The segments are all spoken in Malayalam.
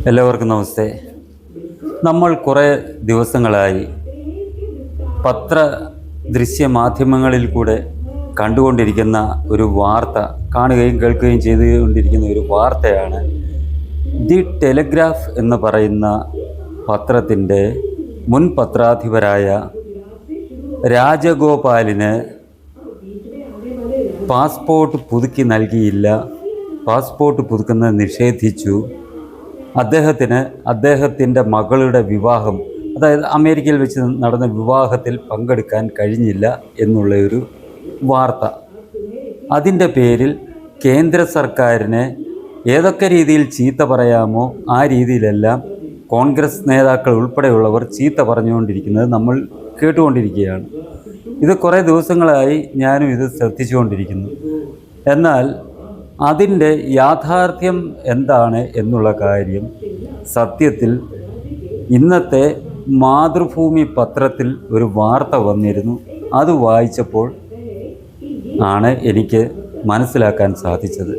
എല്ലാവർക്കും നമസ്തേ. നമ്മൾ കുറേ ദിവസങ്ങളായി ദൃശ്യമാധ്യമങ്ങളിൽ കൂടെ കണ്ടുകൊണ്ടിരിക്കുന്ന ഒരു വാർത്ത, കാണുകയും കേൾക്കുകയും ചെയ്തുകൊണ്ടിരിക്കുന്ന ഒരു വാർത്തയാണ് ദി ടെലിഗ്രാഫ് എന്ന് പറയുന്ന പത്രത്തിൻ്റെ മുൻ പത്രാധിപരായ രാജഗോപാലിന് പാസ്പോർട്ട് പുതുക്കി നൽകിയില്ല, പാസ്പോർട്ട് പുതുക്കുന്നത് നിഷേധിച്ചു, അദ്ദേഹത്തിൻ്റെ മകളുടെ വിവാഹം, അതായത് അമേരിക്കയിൽ വെച്ച് നടന്ന വിവാഹത്തിൽ പങ്കെടുക്കാൻ കഴിഞ്ഞില്ല എന്നുള്ളൊരു വാർത്ത. അതിൻ്റെ പേരിൽ കേന്ദ്ര സർക്കാരിനെ ഏതൊക്കെ രീതിയിൽ ചീത്ത പറയാമോ ആ രീതിയിലെല്ലാം കോൺഗ്രസ് നേതാക്കൾ ഉൾപ്പെടെയുള്ളവർ ചീത്ത പറഞ്ഞുകൊണ്ടിരിക്കുന്നത് നമ്മൾ കേട്ടുകൊണ്ടിരിക്കുകയാണ്. ഇത് കുറേ ദിവസങ്ങളായി ഞാനും ഇത് ശ്രദ്ധിച്ചുകൊണ്ടിരിക്കുന്നു. എന്നാൽ അതിൻ്റെ യാഥാർത്ഥ്യം എന്താണ് എന്നുള്ള കാര്യം സത്യത്തിൽ ഇന്നത്തെ മാതൃഭൂമി പത്രത്തിൽ ഒരു വാർത്ത വന്നിരുന്നു. അത് വായിച്ചപ്പോൾ ആണ് എനിക്ക് മനസ്സിലാക്കാൻ സാധിച്ചത്.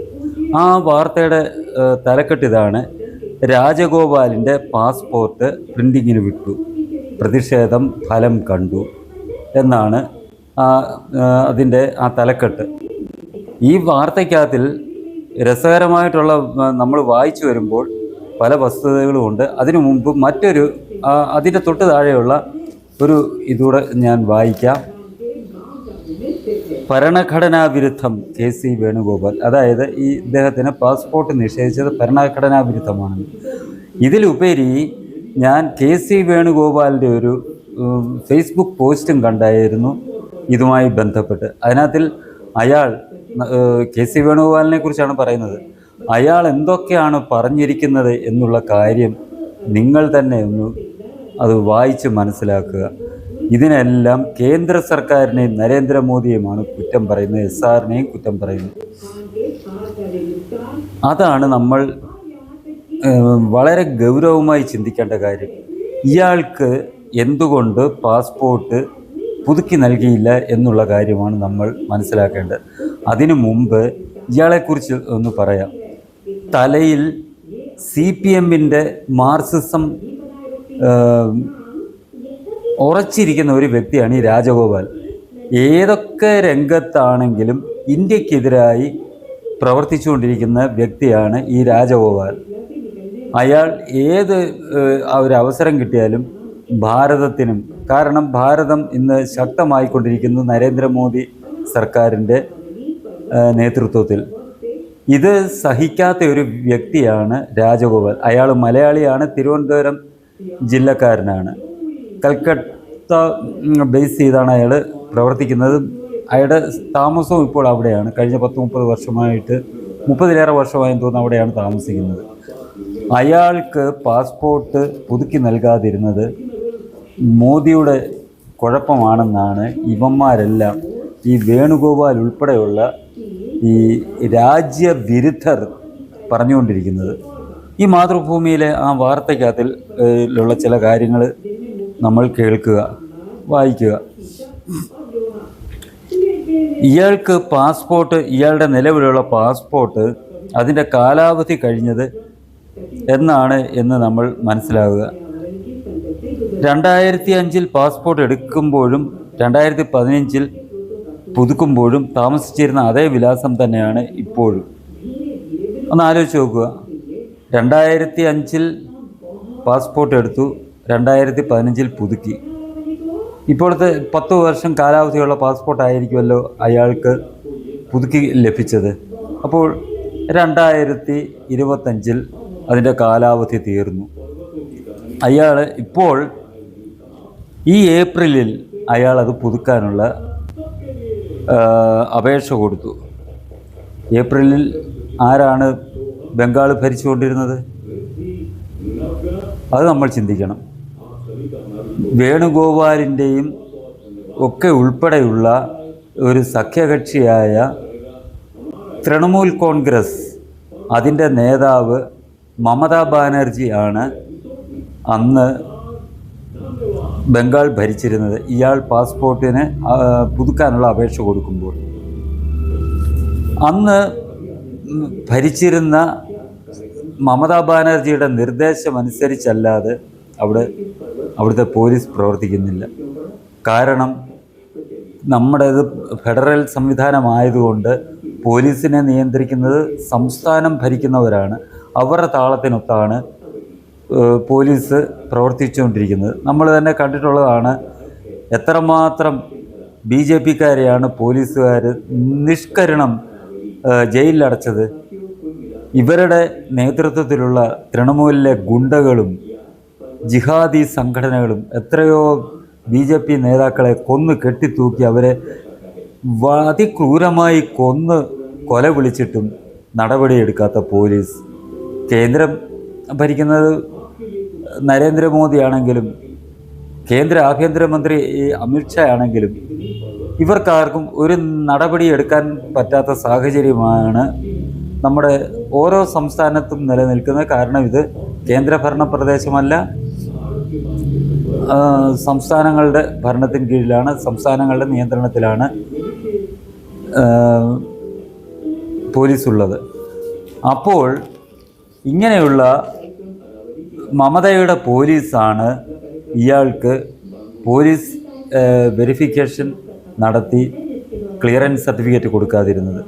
ആ വാർത്തയുടെ തലക്കെട്ടിതാണ്: രാജഗോപാലിൻ്റെ പാസ്പോർട്ട് പ്രിൻറ്റിങ്ങിന് വിട്ടു, പ്രതിഷേധം ഫലം കണ്ടു എന്നാണ് അതിൻ്റെ ആ തലക്കെട്ട്. ഈ വാർത്തയ്ക്കകത്തിൽ രസകരമായിട്ടുള്ള നമ്മൾ വായിച്ചു വരുമ്പോൾ പല വസ്തുതകളുമുണ്ട്. അതിനു മുമ്പ് അതിൻ്റെ തൊട്ട് താഴെയുള്ള ഒരു ഇതൂടെ ഞാൻ വായിക്കാം. ഭരണഘടനാ വിരുദ്ധം KC വേണുഗോപാൽ, അതായത് ഇദ്ദേഹത്തിന് പാസ്പോർട്ട് നിഷേധിച്ചത് ഭരണഘടനാ വിരുദ്ധമാണ്. ഇതിലുപരി ഞാൻ KC വേണുഗോപാലിൻ്റെ ഒരു ഫേസ്ബുക്ക് പോസ്റ്റും കണ്ടായിരുന്നു ഇതുമായി ബന്ധപ്പെട്ട്. അതിനകത്തിൽ അയാൾ KC വേണുഗോപാലിനെ കുറിച്ചാണ് പറയുന്നത്. അയാൾ എന്തൊക്കെയാണ് പറഞ്ഞിരിക്കുന്നത് എന്നുള്ള കാര്യം നിങ്ങൾ തന്നെ ഒന്ന് അത് വായിച്ച് മനസ്സിലാക്കുക. ഇതിനെല്ലാം കേന്ദ്ര സർക്കാരിനെയും നരേന്ദ്രമോദിയുമാണ് കുറ്റം പറയുന്നത്, SRനെയും കുറ്റം പറയുന്നത്. അതാണ് നമ്മൾ വളരെ ഗൗരവമായി ചിന്തിക്കേണ്ട കാര്യം. ഇയാൾക്ക് എന്തുകൊണ്ട് പാസ്പോർട്ട് പുതുക്കി നൽകിയില്ല എന്നുള്ള കാര്യമാണ് നമ്മൾ മനസ്സിലാക്കേണ്ടത്. അതിനു മുമ്പ് ഇയാളെക്കുറിച്ച് ഒന്ന് പറയാം. തലയിൽ CPMൻ്റെ മാർക്സിസം ഉറച്ചിരിക്കുന്ന ഒരു വ്യക്തിയാണ് ഈ രാജഗോപാൽ. ഏതൊക്കെ രംഗത്താണെങ്കിലും ഇന്ത്യക്കെതിരായി പ്രവർത്തിച്ചുകൊണ്ടിരിക്കുന്ന വ്യക്തിയാണ് ഈ രാജഗോപാൽ. അയാൾ ഒരു അവസരം കിട്ടിയാലും ഭാരതത്തിനും, കാരണം ഭാരതം ഇന്ന് ശക്തമായിക്കൊണ്ടിരിക്കുന്നു നരേന്ദ്രമോദി സർക്കാരിൻ്റെ നേതൃത്വത്തിൽ. ഇത് സഹിക്കാത്ത ഒരു വ്യക്തിയാണ് രാജഗോപാൽ. അയാൾ മലയാളിയാണ്, തിരുവനന്തപുരം ജില്ലക്കാരനാണ്. കൽക്കട്ട ബേസ് ചെയ്താണ് അയാൾ പ്രവർത്തിക്കുന്നത്. അയാളുടെ താമസവും ഇപ്പോൾ അവിടെയാണ്. കഴിഞ്ഞ 10-30 വർഷമായിട്ട്, 30-ലേറെ വർഷമായെന്ന് തോന്നുന്നു അവിടെയാണ് താമസിക്കുന്നത്. അയാൾക്ക് പാസ്പോർട്ട് പുതുക്കി നൽകാതിരുന്നത് മോദിയുടെ കുഴപ്പമാണെന്നാണ് ഇവന്മാരെല്ലാം, ഈ വേണുഗോപാൽ ഉൾപ്പെടെയുള്ള ഈ രാജ്യവിരുദ്ധർ പറഞ്ഞുകൊണ്ടിരിക്കുന്നത്. ഈ മാതൃഭൂമിയിലെ ആ വാർത്തയ്ക്കകത്തിൽ ഉള്ള ചില കാര്യങ്ങൾ നമ്മൾ കേൾക്കുക, വായിക്കുക. ഇയാൾക്ക് പാസ്പോർട്ട്, ഇയാളുടെ നിലവിലുള്ള പാസ്പോർട്ട് അതിൻ്റെ കാലാവധി കഴിഞ്ഞത് എന്ന് നമ്മൾ മനസ്സിലാവുക. 2005 പാസ്പോർട്ട് എടുക്കുമ്പോഴും 2015 പുതുക്കുമ്പോഴും താമസിച്ചിരുന്ന അതേ വിലാസം തന്നെയാണ് ഇപ്പോഴും. ഒന്ന് ആലോചിച്ച് നോക്കുക. 2005 പാസ്പോർട്ട് എടുത്തു, 2015 പുതുക്കി. ഇപ്പോഴത്തെ 10 വർഷം കാലാവധിയുള്ള പാസ്പോർട്ടായിരിക്കുമല്ലോ അയാൾക്ക് പുതുക്കി ലഭിച്ചത്. അപ്പോൾ 2025 അതിൻ്റെ കാലാവധി തീർന്നു. അയാൾ ഇപ്പോൾ ഈ ഏപ്രിലിൽ അയാൾ അത് പുതുക്കാനുള്ള അപേക്ഷ കൊടുത്തു. ഏപ്രിലിൽ ആരാണ് ബംഗാൾ ഭരിച്ചുകൊണ്ടിരുന്നത്? അത് നമ്മൾ ചിന്തിക്കണം. വേണുഗോപാലിൻ്റെയും ഒക്കെ ഉൾപ്പെടെയുള്ള ഒരു സഖ്യകക്ഷിയായ തൃണമൂൽ കോൺഗ്രസ്, അതിൻ്റെ നേതാവ് മമതാ ബാനർജി ആണ് അന്ന് ബംഗാൾ ഭരിച്ചിരുന്നത്. ഇയാൾ പാസ്പോർട്ടിന് പുതുക്കാനുള്ള അപേക്ഷ കൊടുക്കുമ്പോൾ അന്ന് ഭരിച്ചിരുന്ന മമതാ ബാനർജിയുടെ നിർദ്ദേശമനുസരിച്ചല്ലാതെ അവിടുത്തെ പോലീസ് പ്രവർത്തിക്കുന്നില്ല. കാരണം നമ്മുടേത് ഫെഡറൽ സംവിധാനമായതുകൊണ്ട് പോലീസിനെ നിയന്ത്രിക്കുന്നത് സംസ്ഥാനം ഭരിക്കുന്നവരാണ്. അവരുടെ താളത്തിനൊത്താണ് പോലീസ് പ്രവർത്തിച്ചുകൊണ്ടിരിക്കുന്നത്. നമ്മൾ തന്നെ കണ്ടിട്ടുള്ളതാണ് എത്രമാത്രം BJPക്കാരെയാണ് പോലീസുകാർ നിഷ്കരുണം ജയിലിലടച്ചത്. ഇവരുടെ നേതൃത്വത്തിലുള്ള തൃണമൂലിലെ ഗുണ്ടകളും ജിഹാദി സംഘടനകളും എത്രയോ BJP നേതാക്കളെ കൊന്നു കെട്ടിത്തൂക്കി അവരെ അതിക്രൂരമായി കൊല വിളിച്ചിട്ടും നടപടിയെടുക്കാത്ത പോലീസ്, കേന്ദ്രം ഭരിക്കുന്നത് നരേന്ദ്രമോദിയാണെങ്കിലും കേന്ദ്ര ആഭ്യന്തരമന്ത്രി അമിത്ഷാ ആണെങ്കിലും ഇവർക്കാർക്കും ഒരു നടപടി എടുക്കാൻ പറ്റാത്ത സാഹചര്യമാണ് നമ്മുടെ ഓരോ സംസ്ഥാനത്തും നിലനിൽക്കുന്നത്. കാരണം ഇത് കേന്ദ്രഭരണ പ്രദേശമല്ല, സംസ്ഥാനങ്ങളുടെ ഭരണത്തിന് കീഴിലാണ്, സംസ്ഥാനങ്ങളുടെ നിയന്ത്രണത്തിലാണ് പോലീസ് ഉള്ളത്. അപ്പോൾ ഇങ്ങനെയുള്ള മമതയുടെ പോലീസാണ് ഇയാൾക്ക് പോലീസ് വെരിഫിക്കേഷൻ നടത്തി ക്ലിയറൻസ് സർട്ടിഫിക്കറ്റ് കൊടുക്കാതിരുന്നത്.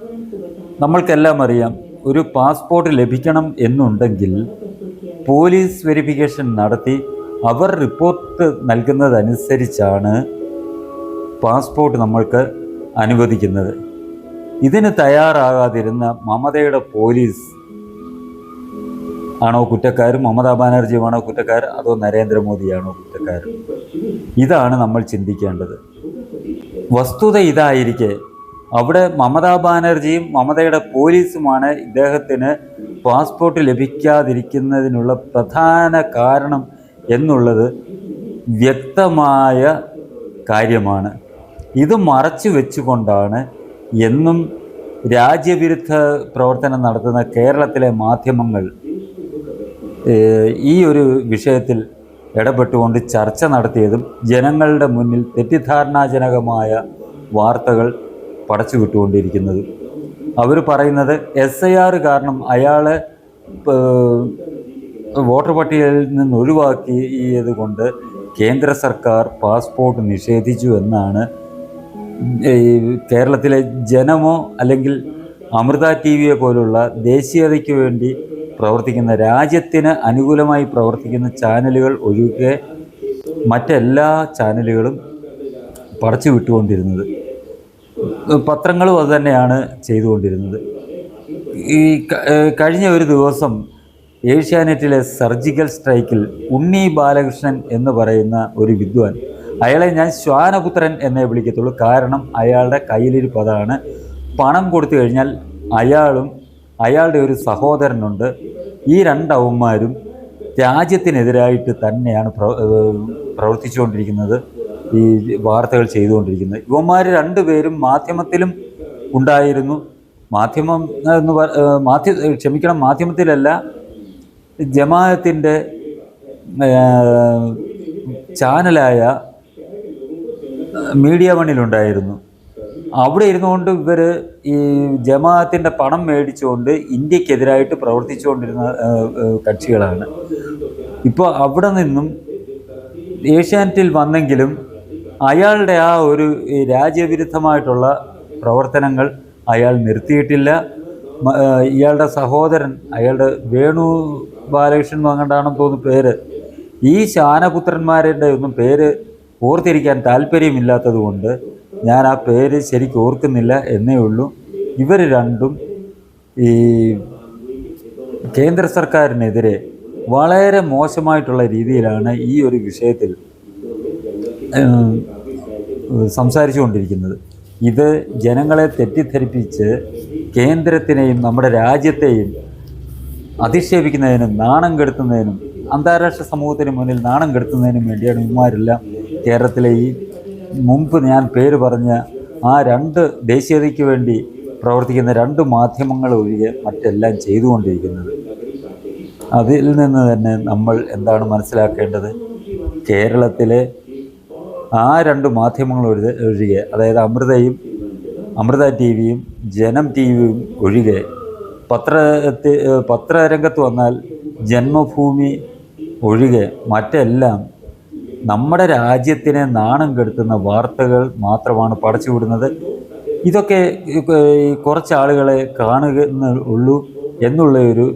നമ്മൾക്കെല്ലാം അറിയാം, ഒരു പാസ്പോർട്ട് ലഭിക്കണം എന്നുണ്ടെങ്കിൽ പോലീസ് വെരിഫിക്കേഷൻ നടത്തി അവർ റിപ്പോർട്ട് നൽകുന്നതനുസരിച്ചാണ് പാസ്പോർട്ട് നമ്മൾക്ക് അനുവദിക്കുന്നത്. ഇതിന് തയ്യാറാകാതിരുന്ന മമതയുടെ പോലീസ് ആണോ കുറ്റക്കാർ, മമതാ ബാനർജിയുമാണോ കുറ്റക്കാർ, അതോ നരേന്ദ്രമോദിയാണോ കുറ്റക്കാർ? ഇതാണ് നമ്മൾ ചിന്തിക്കേണ്ടത്. വസ്തുത ഇതായിരിക്കെ അവിടെ മമതാ ബാനർജിയും മമതയുടെ പോലീസുമാണ് ഇദ്ദേഹത്തിന് പാസ്പോർട്ട് ലഭിക്കാതിരിക്കുന്നതിനുള്ള പ്രധാന കാരണം എന്നുള്ളത് വ്യക്തമായ കാര്യമാണ്. ഇത് മറച്ചു വെച്ചുകൊണ്ടാണ് എന്നും രാജ്യവിരുദ്ധ പ്രവർത്തനം നടത്തുന്ന കേരളത്തിലെ മാധ്യമങ്ങൾ ഈ ഒരു വിഷയത്തിൽ ഇടപെട്ടുകൊണ്ട് ചർച്ച നടത്തിയതും ജനങ്ങളുടെ മുന്നിൽ തെറ്റിദ്ധാരണാജനകമായ വാർത്തകൾ പടച്ചുവിട്ടുകൊണ്ടിരിക്കുന്നതും. അവർ പറയുന്നത് SIR കാരണം അയാളെ വോട്ടർ പട്ടികയിൽ നിന്ന് ഒഴിവാക്കിയത് കൊണ്ട് കേന്ദ്ര സർക്കാർ പാസ്പോർട്ട് നിഷേധിച്ചു എന്നാണ് കേരളത്തിലെ ജനമോ അല്ലെങ്കിൽ അമൃത TV പോലുള്ള ദേശീയതയ്ക്ക് വേണ്ടി പ്രവർത്തിക്കുന്ന, രാജ്യത്തിന് അനുകൂലമായി പ്രവർത്തിക്കുന്ന ചാനലുകൾ ഒഴികെ മറ്റെല്ലാ ചാനലുകളും പടച്ചു വിട്ടുകൊണ്ടിരുന്നത്. പത്രങ്ങളും അതുതന്നെയാണ് ചെയ്തുകൊണ്ടിരുന്നത്. ഈ കഴിഞ്ഞ ഒരു ദിവസം ഏഷ്യാനെറ്റിലെ സർജിക്കൽ സ്ട്രൈക്കിൽ ഉണ്ണി ബാലകൃഷ്ണൻ എന്ന് പറയുന്ന ഒരു വിദ്വാൻ, അയാളെ ഞാൻ ശ്വാനപുത്രൻ എന്നേ വിളിക്കത്തുള്ളൂ, കാരണം അയാളുടെ കയ്യിലിരിപ്പ് അതാണ്. പണം കൊടുത്തു കഴിഞ്ഞാൽ അയാളുടെ ഒരു സഹോദരനുണ്ട്. ഈ രണ്ടവന്മാരും രാജ്യത്തിനെതിരായിട്ട് തന്നെയാണ് പ്രവർത്തിച്ചുകൊണ്ടിരിക്കുന്നത്, ഈ വാർത്തകൾ ചെയ്തുകൊണ്ടിരിക്കുന്നത്. ഇവന്മാർ രണ്ടുപേരും മാധ്യമത്തിലും ഉണ്ടായിരുന്നു. മാധ്യമത്തിലല്ല, ജമാഅത്തിൻ്റെ ചാനലായ മീഡിയ വണ്ണിലുണ്ടായിരുന്നു. അവിടെ ഇരുന്നുകൊണ്ട് ഇവർ ഈ ജമാഅത്തിൻ്റെ പണം മേടിച്ചുകൊണ്ട് ഇന്ത്യക്കെതിരായിട്ട് പ്രവർത്തിച്ചുകൊണ്ടിരുന്ന കക്ഷികളാണ്. ഇപ്പോൾ അവിടെ നിന്നും ഏഷ്യാനെറ്റിൽ വന്നെങ്കിലും അയാളുടെ ആ ഒരു രാജ്യവിരുദ്ധമായിട്ടുള്ള പ്രവർത്തനങ്ങൾ അയാൾ നിർത്തിയിട്ടില്ല. ഇയാളുടെ സഹോദരൻ, അയാളുടെ വേണു ബാലകൃഷ്ണൻ അങ്ങോട്ടാണെന്ന് തോന്നുന്നു പേര്, ഈ ശാനപുത്രന്മാരുടെ ഒന്നും പേര് ഓർത്തിരിക്കാൻ താല്പര്യമില്ലാത്തത് കൊണ്ട് ഞാൻ ആ പേര് ശരിക്കും ഓർക്കുന്നില്ല എന്നേ ഉള്ളൂ. ഇവർ രണ്ടും ഈ കേന്ദ്ര സർക്കാരിനെതിരെ വളരെ മോശമായിട്ടുള്ള രീതിയിലാണ് ഈ ഒരു വിഷയത്തിൽ സംസാരിച്ചു കൊണ്ടിരിക്കുന്നത്. ഇത് ജനങ്ങളെ തെറ്റിദ്ധരിപ്പിച്ച് കേന്ദ്രത്തിനെയും നമ്മുടെ രാജ്യത്തെയും അധിക്ഷേപിക്കുന്നതിനും നാണം കെടുത്തുന്നതിനും അന്താരാഷ്ട്ര സമൂഹത്തിന് മുന്നിൽ നാണം കെടുത്തുന്നതിനും വേണ്ടിയാണ് ഇവന്മാരെല്ലാം കേരളത്തിലെ ഈ മുമ്പ് ഞാൻ പേര് പറഞ്ഞ ആ രണ്ട് ദേശീയതയ്ക്ക് വേണ്ടി പ്രവർത്തിക്കുന്ന രണ്ട് മാധ്യമങ്ങൾ ഒഴികെ മറ്റെല്ലാം ചെയ്തുകൊണ്ടിരിക്കുന്നത്. അതിൽ നിന്ന് തന്നെ നമ്മൾ എന്താണ് മനസ്സിലാക്കേണ്ടത്? കേരളത്തിലെ ആ രണ്ട് മാധ്യമങ്ങൾ ഒഴികെ, അതായത് അമൃത TV യും ജനം TV യും ഒഴികെ പത്രരംഗത്ത് വന്നാൽ ജന്മഭൂമി ഒഴികെ മറ്റെല്ലാം നമ്മുടെ രാജ്യത്തിനെ നാണം കെടുത്തുന്ന വാർത്തകൾ മാത്രമാണ് പടച്ചുവിടുന്നത്. ഇതൊക്കെ കുറച്ച് ആളുകളെ കാണുകയുള്ളൂ എന്നുള്ള ഒരു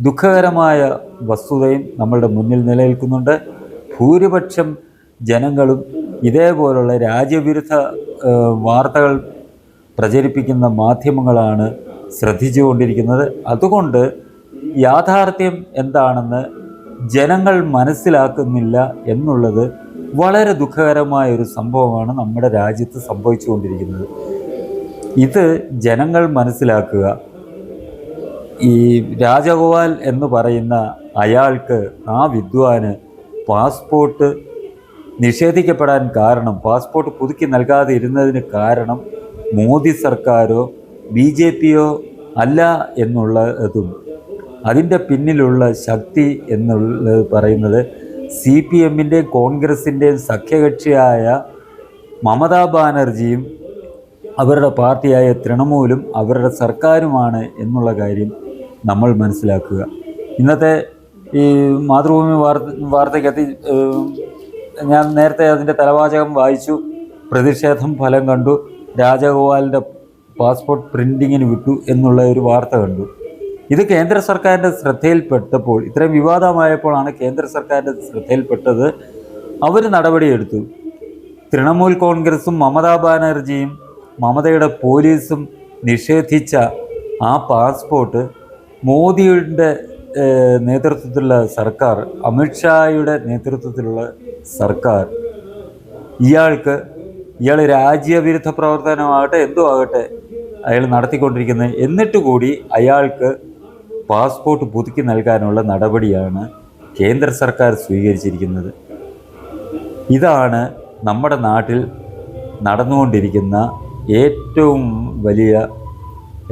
ദുഃഖകരമായ വസ്തുതയും നമ്മളുടെ മുന്നിൽ നിലനിൽക്കുന്നുണ്ട്. ഭൂരിപക്ഷം ജനങ്ങളും ഇതേപോലുള്ള രാജ്യവിരുദ്ധ വാർത്തകൾ പ്രചരിപ്പിക്കുന്ന മാധ്യമങ്ങളാണ് ശ്രദ്ധിച്ചുകൊണ്ടിരിക്കുന്നത്. അതുകൊണ്ട് യാഥാർത്ഥ്യം എന്താണെന്ന് ജനങ്ങൾ മനസ്സിലാക്കുന്നില്ല എന്നുള്ളത് വളരെ ദുഃഖകരമായ ഒരു സംഭവമാണ് നമ്മുടെ രാജ്യത്ത് സംഭവിച്ചുകൊണ്ടിരിക്കുന്നത്. ഇത് ജനങ്ങൾ മനസ്സിലാക്കുക. ഈ രാജഗോപാൽ എന്ന് പറയുന്ന അയാൾക്ക്, ആ വിദ്വാന് പാസ്പോർട്ട് നിഷേധിക്കപ്പെടാൻ കാരണം, പാസ്പോർട്ട് പുതുക്കി നൽകാതെ ഇരുന്നതിന് കാരണം മോദി സർക്കാരോ BJPയോ അല്ല എന്നുള്ളതും അതിൻ്റെ പിന്നിലുള്ള ശക്തി എന്നുള്ളത് പറയുന്നത് CPMൻ്റെയും കോൺഗ്രസിൻ്റെയും സഖ്യകക്ഷിയായ മമതാ ബാനർജിയും അവരുടെ പാർട്ടിയായ തൃണമൂലും അവരുടെ സർക്കാരുമാണ് എന്നുള്ള കാര്യം നമ്മൾ മനസ്സിലാക്കുക. ഇന്നത്തെ ഈ മാതൃഭൂമി വാർത്തയ്ക്കകത്ത് ഞാൻ നേരത്തെ അതിൻ്റെ തലവാചകം വായിച്ചു. പ്രതിഷേധം ഫലം കണ്ടു, രാജഗോപാലിൻ്റെ പാസ്പോർട്ട് പ്രിൻറ്റിങ്ങിന് വിട്ടു എന്നുള്ള ഒരു വാർത്ത കണ്ടു. ഇത് കേന്ദ്ര സർക്കാരിൻ്റെ ശ്രദ്ധയിൽപ്പെട്ടപ്പോൾ, ഇത്രയും വിവാദമായപ്പോഴാണ് കേന്ദ്ര സർക്കാരിൻ്റെ ശ്രദ്ധയിൽപ്പെട്ടത്. അവർ നടപടിയെടുത്തു. തൃണമൂൽ കോൺഗ്രസും മമതാ ബാനർജിയും മമതയുടെ പോലീസും നിഷേധിച്ച ആ പാസ്പോർട്ട് മോദിയുടെ നേതൃത്വത്തിലുള്ള സർക്കാർ, അമിത്ഷായുടെ നേതൃത്വത്തിലുള്ള സർക്കാർ ഇയാൾ രാജ്യവിരുദ്ധ പ്രവർത്തനമാകട്ടെ എന്തോ ആകട്ടെ അയാൾ നടത്തിക്കൊണ്ടിരിക്കുന്നത്, എന്നിട്ട് കൂടി അയാൾക്ക് പാസ്പോർട്ട് പുതുക്കി നൽകാനുള്ള നടപടിയാണ് കേന്ദ്ര സർക്കാർ സ്വീകരിച്ചിരിക്കുന്നത്. ഇതാണ് നമ്മുടെ നാട്ടിൽ നടന്നുകൊണ്ടിരിക്കുന്ന ഏറ്റവും വലിയ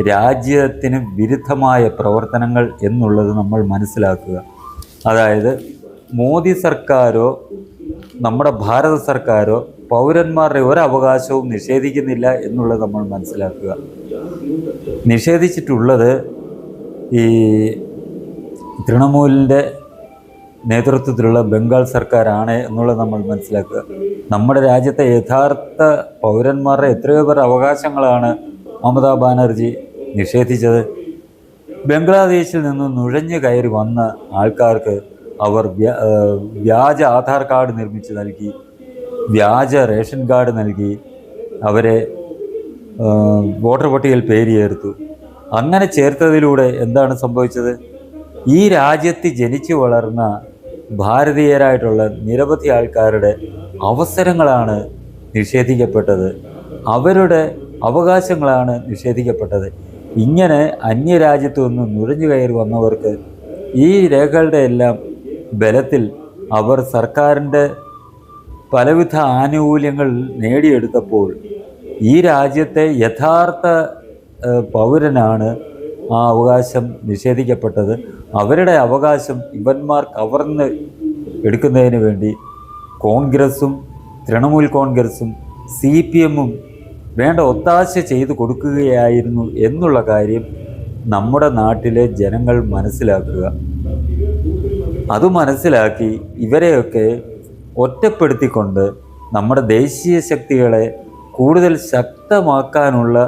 രാജ്യത്തിന് വിരുദ്ധമായ പ്രവർത്തനങ്ങൾ എന്നുള്ളത് നമ്മൾ മനസ്സിലാക്കുക. അതായത് മോദി സർക്കാരോ നമ്മുടെ ഭാരത സർക്കാരോ പൗരന്മാരുടെ ഒരവകാശവും നിഷേധിക്കുന്നില്ല എന്നുള്ളത് നമ്മൾ മനസ്സിലാക്കുക. നിഷേധിച്ചിട്ടുള്ളത് ഈ തൃണമൂലിൻ്റെ നേതൃത്വത്തിലുള്ള ബംഗാൾ സർക്കാരാണ് എന്നുള്ളത് നമ്മൾ മനസ്സിലാക്കുക. നമ്മുടെ രാജ്യത്തെ യഥാർത്ഥ പൗരന്മാരുടെ എത്രയോ പേർ അവകാശങ്ങളാണ് മമതാ ബാനർജി നിഷേധിച്ചത്. ബംഗ്ലാദേശിൽ നിന്ന് നുഴഞ്ഞു കയറി വന്ന ആൾക്കാർക്ക് അവർ വ്യാജ ആധാർ കാർഡ് നിർമ്മിച്ച് നൽകി, വ്യാജ റേഷൻ കാർഡ് നൽകി, അവരെ വോട്ടർ പട്ടികയിൽ പേര് ചേർത്തു. അങ്ങനെ ചേർത്തതിലൂടെ എന്താണ് സംഭവിച്ചത്? ഈ രാജ്യത്ത് ജനിച്ചു വളർന്ന ഭാരതീയരായിട്ടുള്ള നിരവധി ആൾക്കാരുടെ അവസരങ്ങളാണ് നിഷേധിക്കപ്പെട്ടത്, അവരുടെ അവകാശങ്ങളാണ് നിഷേധിക്കപ്പെട്ടത്. ഇങ്ങനെ അന്യരാജ്യത്തു നിന്ന് നുഴഞ്ഞു കയറി വന്നവർക്ക് ഈ രേഖകളുടെ എല്ലാം ബലത്തിൽ അവർ സർക്കാരിൻ്റെ പലവിധ ആനുകൂല്യങ്ങൾ നേടിയെടുത്തപ്പോൾ ഈ രാജ്യത്തെ യഥാർത്ഥ പൗരനാണ് ആ അവകാശം നിഷേധിക്കപ്പെട്ടത്. അവരുടെ അവകാശം ഇവന്മാർ കവർന്ന് എടുക്കുന്നതിന് വേണ്ടി കോൺഗ്രസും തൃണമൂൽ കോൺഗ്രസും CPMും വേണ്ട ഒത്താശ ചെയ്തു കൊടുക്കുകയായിരുന്നു എന്നുള്ള കാര്യം നമ്മുടെ നാട്ടിലെ ജനങ്ങൾ മനസ്സിലാക്കുക. അത് മനസ്സിലാക്കി ഇവരെയൊക്കെ ഒറ്റപ്പെടുത്തിക്കൊണ്ട് നമ്മുടെ ദേശീയ ശക്തികളെ കൂടുതൽ ശക്തമാക്കാനുള്ള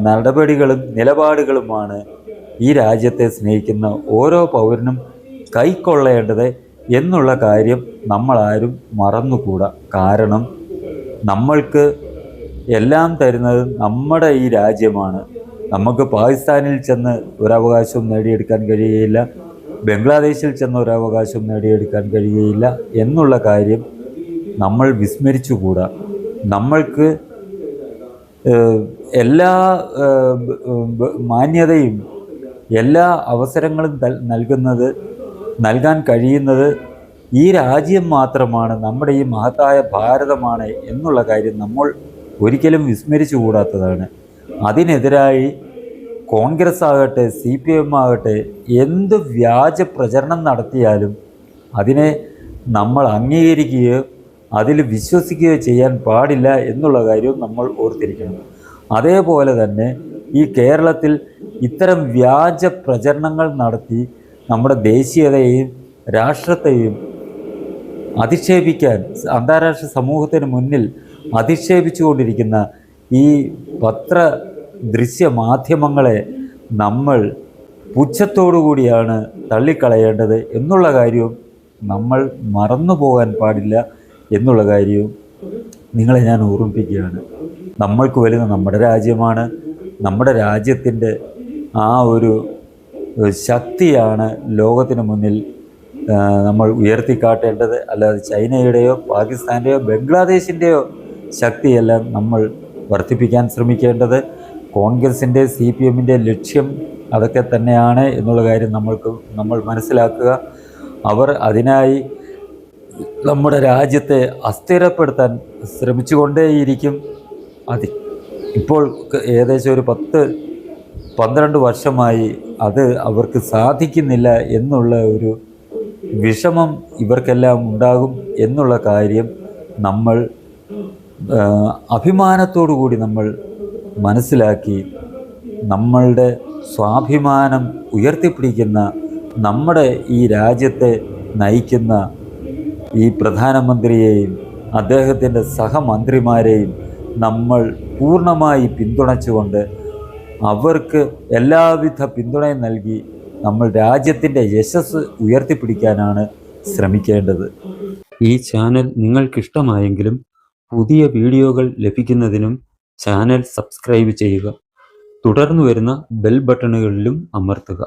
നടപടികളും നിലപാടുകളുമാണ് ഈ രാജ്യത്തെ സ്നേഹിക്കുന്ന ഓരോ പൗരനും കൈക്കൊള്ളേണ്ടത് എന്നുള്ള കാര്യം നമ്മളാരും മറന്നുകൂടാ. കാരണം നമ്മൾക്ക് എല്ലാം തരുന്നത് നമ്മുടെ ഈ രാജ്യമാണ്. നമുക്ക് പാകിസ്ഥാനിൽ ചെന്ന് ഒരവകാശവും നേടിയെടുക്കാൻ കഴിയുകയില്ല, ബംഗ്ലാദേശിൽ ചെന്ന് ഒരവകാശവും നേടിയെടുക്കാൻ കഴിയുകയില്ല എന്നുള്ള കാര്യം നമ്മൾ വിസ്മരിച്ചുകൂടാ. നമ്മൾക്ക് എല്ലാ മാന്യതയും എല്ലാ അവസരങ്ങളും നൽകാൻ കഴിയുന്നത് ഈ രാജ്യം മാത്രമാണ്, നമ്മുടെ ഈ മഹത്തായ ഭാരതമാണ് എന്നുള്ള കാര്യം നമ്മൾ ഒരിക്കലും വിസ്മരിച്ചുകൂടാത്തതാണ്. അതിനെതിരായി കോൺഗ്രസ് ആകട്ടെ CPM ആകട്ടെ എന്ത് വ്യാജ പ്രചരണം നടത്തിയാലും അതിനെ നമ്മൾ അംഗീകരിക്കുകയോ അതിൽ വിശ്വസിക്കുകയോ ചെയ്യാൻ പാടില്ല എന്നുള്ള കാര്യവും നമ്മൾ ഓർത്തിരിക്കണം. അതേപോലെ തന്നെ ഈ കേരളത്തിൽ ഇത്തരം വ്യാജ പ്രചരണങ്ങൾ നടത്തി നമ്മുടെ ദേശീയതയെയും രാഷ്ട്രത്തെയും അധിക്ഷേപിക്കാൻ അന്താരാഷ്ട്ര സമൂഹത്തിന് മുന്നിൽ അധിക്ഷേപിച്ചുകൊണ്ടിരിക്കുന്ന ഈ ദൃശ്യ മാധ്യമങ്ങളെ നമ്മൾ പുച്ഛത്തോടുകൂടിയാണ് തള്ളിക്കളയേണ്ടത് എന്നുള്ള കാര്യവും നമ്മൾ മറന്നു പോകാൻ പാടില്ല എന്നുള്ള കാര്യവും നിങ്ങളെ ഞാൻ ഓർമ്മിപ്പിക്കുകയാണ്. നമ്മൾക്ക് വലുത് നമ്മുടെ രാജ്യമാണ്. നമ്മുടെ രാജ്യത്തിൻ്റെ ആ ഒരു ശക്തിയാണ് ലോകത്തിന് മുന്നിൽ നമ്മൾ ഉയർത്തിക്കാട്ടേണ്ടത്. അല്ലാതെ ചൈനയുടെയോ പാകിസ്ഥാൻ്റെയോ ബംഗ്ലാദേശിൻ്റെയോ ശക്തിയെല്ലാം നമ്മൾ വർദ്ധിപ്പിക്കാൻ ശ്രമിക്കേണ്ടത്. കോൺഗ്രസിൻ്റെ CPMൻ്റെ ലക്ഷ്യം അതൊക്കെ തന്നെയാണ് എന്നുള്ള കാര്യം നമ്മൾ മനസ്സിലാക്കുക. അവർ അതിനായി നമ്മുടെ രാജ്യത്തെ അസ്ഥിരപ്പെടുത്താൻ ശ്രമിച്ചുകൊണ്ടേയിരിക്കും. ഇപ്പോൾ ഏകദേശം ഒരു 10-12 വർഷമായി അത് അവർക്ക് സാധിക്കുന്നില്ല എന്നുള്ള ഒരു വിഷമം ഇവർക്കെല്ലാം ഉണ്ടാകും എന്നുള്ള കാര്യം നമ്മൾ അഭിമാനത്തോടു കൂടി നമ്മൾ മനസ്സിലാക്കി നമ്മളുടെ സ്വാഭിമാനം ഉയർത്തിപ്പിടിക്കുന്ന നമ്മുടെ ഈ രാജ്യത്തെ നയിക്കുന്ന ഈ പ്രധാനമന്ത്രിയെയും അദ്ദേഹത്തിൻ്റെ സഹമന്ത്രിമാരെയും നമ്മൾ പൂർണ്ണമായി പിന്തുണച്ചുകൊണ്ട് അവർക്ക് എല്ലാവിധ പിന്തുണയും നൽകി നമ്മൾ രാജ്യത്തിൻ്റെ യശസ് ഉയർത്തിപ്പിടിക്കാനാണ് ശ്രമിക്കേണ്ടത്. ഈ ചാനൽ നിങ്ങൾക്കിഷ്ടമായെങ്കിലും പുതിയ വീഡിയോകൾ ലഭിക്കുന്നതിനും ചാനൽ സബ്സ്ക്രൈബ് ചെയ്യുക. തുടർന്നു വരുന്ന ബെൽ ബട്ടണുകളിലും അമർത്തുക.